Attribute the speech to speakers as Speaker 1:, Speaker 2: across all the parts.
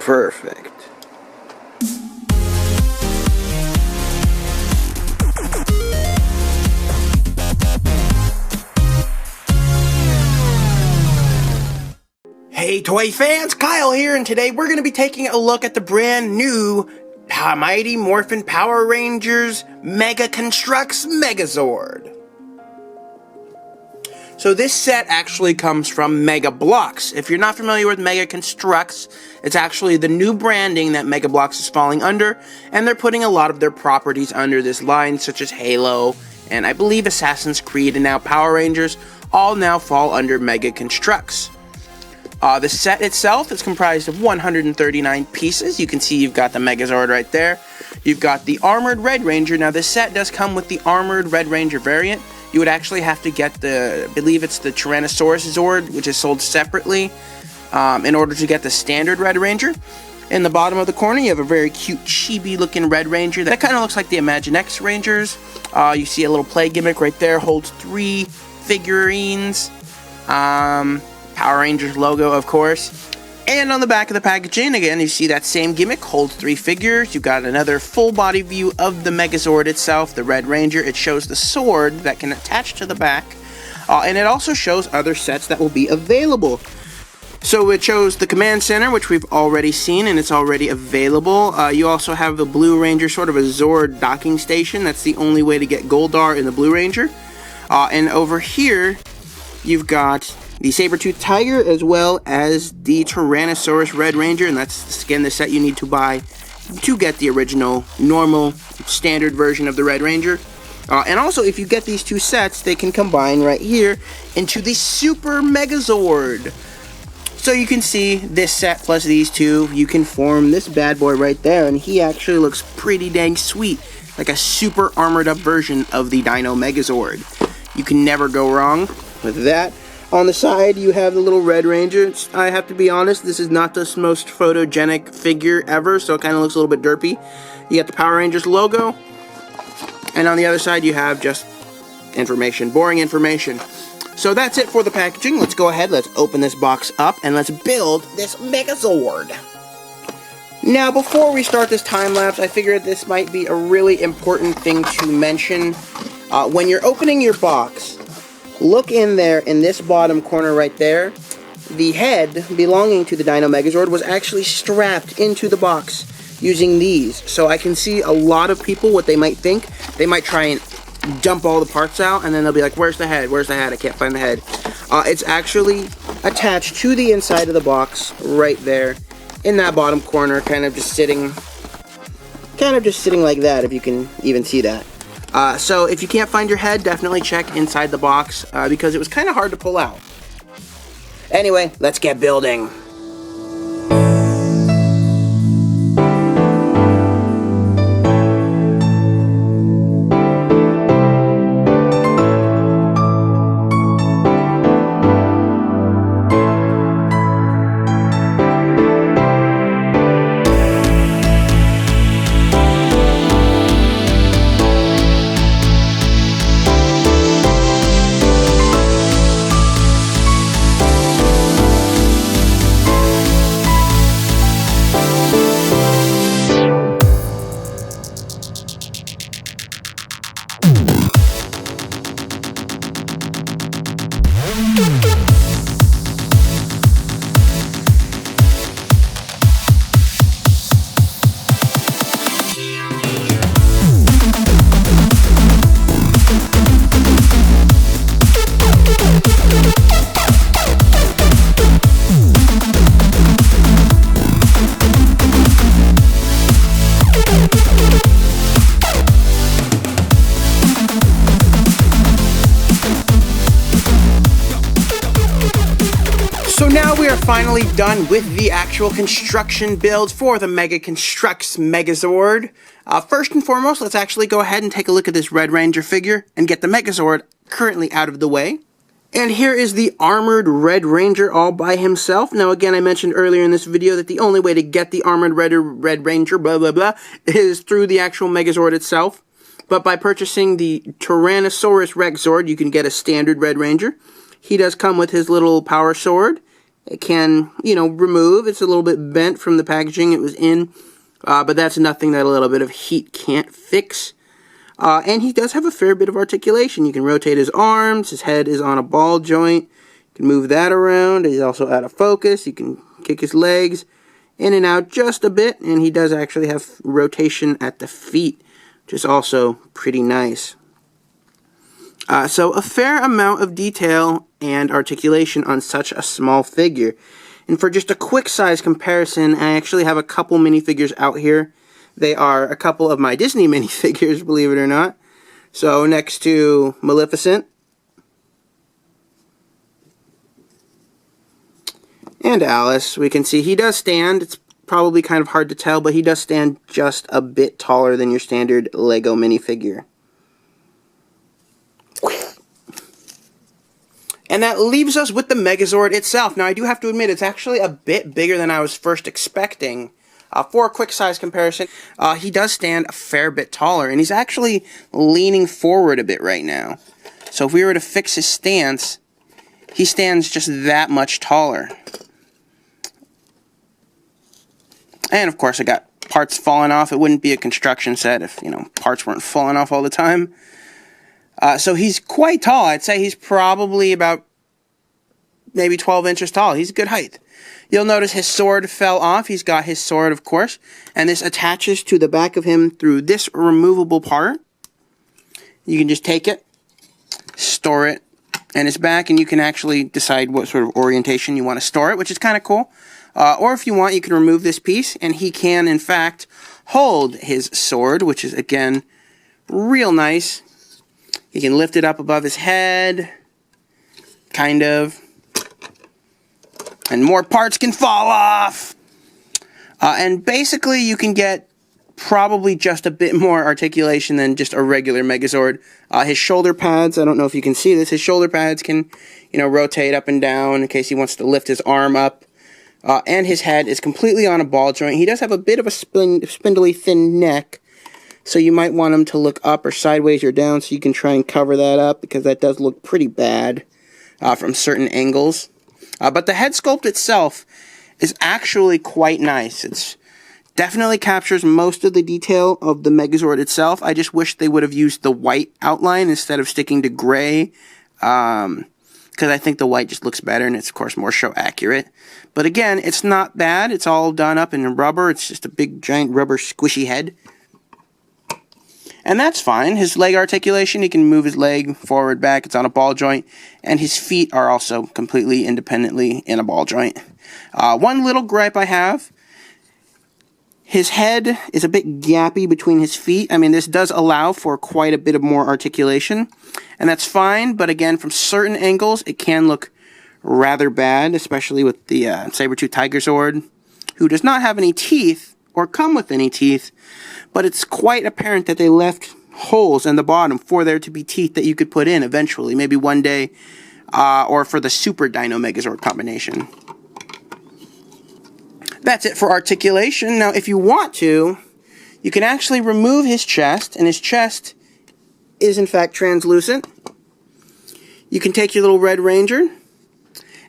Speaker 1: Perfect. Hey toy fans, Kyle here, and today we're going to be taking a look at the brand new Mighty Morphin Power Rangers Mega Construx Megazord. So this set actually comes from Bloks. If you're not familiar with Mega Construx, it's actually the new branding that Bloks is falling under, and they're putting a lot of their properties under this line, such as Halo, and I believe Assassin's Creed, and now Power Rangers, all now fall under Mega Construx. The set itself is comprised of 139 pieces. You can see you've got the Megazord right there. You've got the Armored Red Ranger. Now this set does come with the Armored Red Ranger variant. You would actually have to get the, I believe it's the Tyrannosaurus Zord, which is sold separately, in order to get the standard Red Ranger. In the bottom of the corner, you have a very cute chibi looking Red Ranger. That kind of looks like the Imaginext Rangers. You see a little play gimmick right there, holds 3 figurines. Power Rangers logo, of course. And on the back of the packaging, again, you see that same gimmick, holds 3 figures. You've got another full body view of the Megazord itself, the Red Ranger. It shows the sword that can attach to the back. And it also shows other sets that will be available. So it shows the Command Center, which we've already seen, and it's already available. You also have the Blue Ranger, sort of a Zord docking station. That's the only way to get Goldar in the Blue Ranger. And over here, you've got the Saber-Tooth Tiger, as well as the Tyrannosaurus Red Ranger, and that's, again, the set you need to buy to get the original, normal, standard version of the Red Ranger. And also, if you get these 2 sets, they can combine right here into the Super Megazord. So you can see this set plus these 2, you can form this bad boy right there, and he actually looks pretty dang sweet, like a super armored up version of the Dino Megazord. You can never go wrong with that. On the side, you have the little Red Ranger. I have to be honest, this is not the most photogenic figure ever, so it kind of looks a little bit derpy. You got the Power Rangers logo, and on the other side, you have just information, boring information. So that's it for the packaging. Let's go ahead, let's open this box up, and let's build this Megazord. Now, before we start this time-lapse, I figured this might be a really important thing to mention. When you're opening your box, look in there, in this bottom corner right there. The head belonging to the Dino Megazord was actually strapped into the box using these. So I can see a lot of people, what they might think. They might try and dump all the parts out, and then they'll be like, where's the head? Where's the head? I can't find the head. It's actually attached to the inside of the box right there in that bottom corner, kind of just sitting like that, if you can even see that. So if you can't find your head, definitely check inside the box, because it was kind of hard to pull out. Anyway, let's get building. So now we are finally done with the actual construction build for the Mega Construx Megazord. First and foremost, let's actually go ahead and take a look at this Red Ranger figure and get the Megazord currently out of the way. And here is the Armored Red Ranger all by himself. Now again, I mentioned earlier in this video that the only way to get the Armored Red Ranger, blah blah blah, is through the actual Megazord itself. But by purchasing the Tyrannosaurus Rex Zord, you can get a standard Red Ranger. He does come with his little power sword it can, you know, remove. It's a little bit bent from the packaging it was in, but that's nothing that a little bit of heat can't fix. And he does have a fair bit of articulation. You can rotate his arms. His head is on a ball joint. You can move that around. He's also out of focus. You can kick his legs in and out just a bit, and he does actually have rotation at the feet, which is also pretty nice. So a fair amount of detail and articulation on such a small figure. And for just a quick size comparison, I actually have a couple minifigures out here. They are a couple of my Disney minifigures, believe it or not. So next to Maleficent and Alice, we can see he does stand. It's probably kind of hard to tell, but he does stand just a bit taller than your standard Lego minifigure. And that leaves us with the Megazord itself. Now, I do have to admit, it's actually a bit bigger than I was first expecting. For a quick size comparison, he does stand a fair bit taller, and he's actually leaning forward a bit right now. So if we were to fix his stance, he stands just that much taller. And of course, I got parts falling off. It wouldn't be a construction set if, you know, parts weren't falling off all the time. So he's quite tall. I'd say he's probably about maybe 12 inches tall. He's a good height. You'll notice his sword fell off. He's got his sword, of course, and this attaches to the back of him through this removable part. You can just take it, store it in his back, and you can actually decide what sort of orientation you want to store it, which is kind of cool. Or if you want, you can remove this piece, and he can, in fact, hold his sword, which is, again, real nice. You can lift it up above his head, kind of, and more parts can fall off. And basically, you can get probably just a bit more articulation than just a regular Megazord. His shoulder pads, I don't know if you can see this, his shoulder pads can, you know, rotate up and down in case he wants to lift his arm up. And his head is completely on a ball joint. He does have a bit of a spindly thin neck, so you might want him to look up or sideways or down so you can try and cover that up, because that does look pretty bad from certain angles. But the head sculpt itself is actually quite nice. It definitely captures most of the detail of the Megazord itself. I just wish they would have used the white outline instead of sticking to gray, because I think the white just looks better, and it's, of course, more show accurate. But again, it's not bad. It's all done up in rubber. It's just a big, giant rubber squishy head. And that's fine. His leg articulation, he can move his leg forward, back. It's on a ball joint. And his feet are also completely independently in a ball joint. One little gripe I have, his head is a bit gappy between his feet. I mean, this does allow for quite a bit of more articulation. And that's fine, but again, from certain angles, it can look rather bad, especially with the Saber-Tooth Tigerzord, who does not have any teeth, or come with any teeth, but it's quite apparent that they left holes in the bottom for there to be teeth that you could put in eventually, maybe one day, or for the Super Dino Megazord combination. That's it for articulation. Now, if you want to, you can actually remove his chest, and his chest is in fact translucent. You can take your little Red Ranger,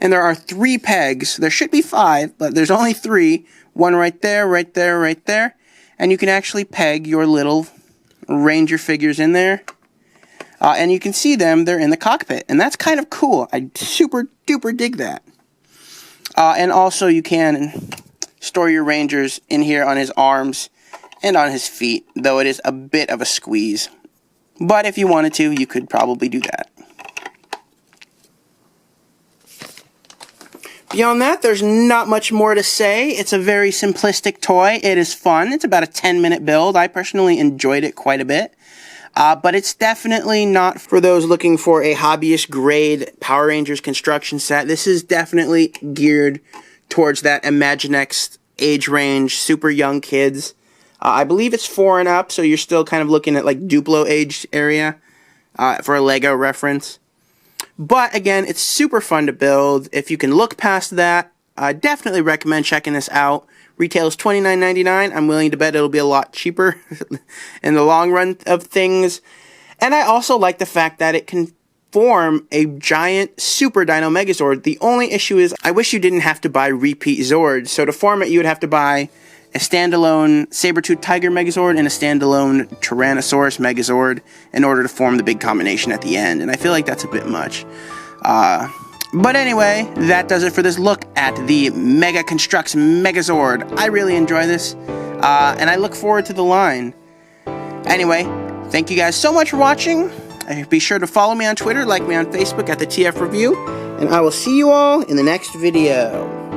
Speaker 1: and there are 3 pegs. There should be 5, but there's only 3. One right there, right there, right there. And you can actually peg your little Ranger figures in there. And you can see them, they're in the cockpit. And that's kind of cool. I super duper dig that. And also you can store your Rangers in here on his arms and on his feet, though it is a bit of a squeeze. But if you wanted to, you could probably do that. Beyond that, there's not much more to say. It's a very simplistic toy. It is fun. It's about a 10-minute build. I personally enjoyed it quite a bit. But it's definitely not for those looking for a hobbyist grade Power Rangers construction set. This is definitely geared towards that Imaginext age range, super young kids. I believe it's 4 and up, so you're still kind of looking at like Duplo age area for a Lego reference. But again, it's super fun to build. If you can look past that, I definitely recommend checking this out. Retails $29.99. I'm willing to bet it'll be a lot cheaper in the long run of things. And I also like the fact that it can form a giant Super Dino Megazord. The only issue is I wish you didn't have to buy repeat Zords. So to form it, you would have to buy a standalone Saber-Tooth Tiger Megazord and a standalone Tyrannosaurus Megazord in order to form the big combination at the end. And I feel like that's a bit much. But anyway, that does it for this look at the Mega Construx Megazord. I really enjoy this, and I look forward to the line. Anyway, thank you guys so much for watching. Be sure to follow me on Twitter, like me on Facebook at the TF Review, and I will see you all in the next video.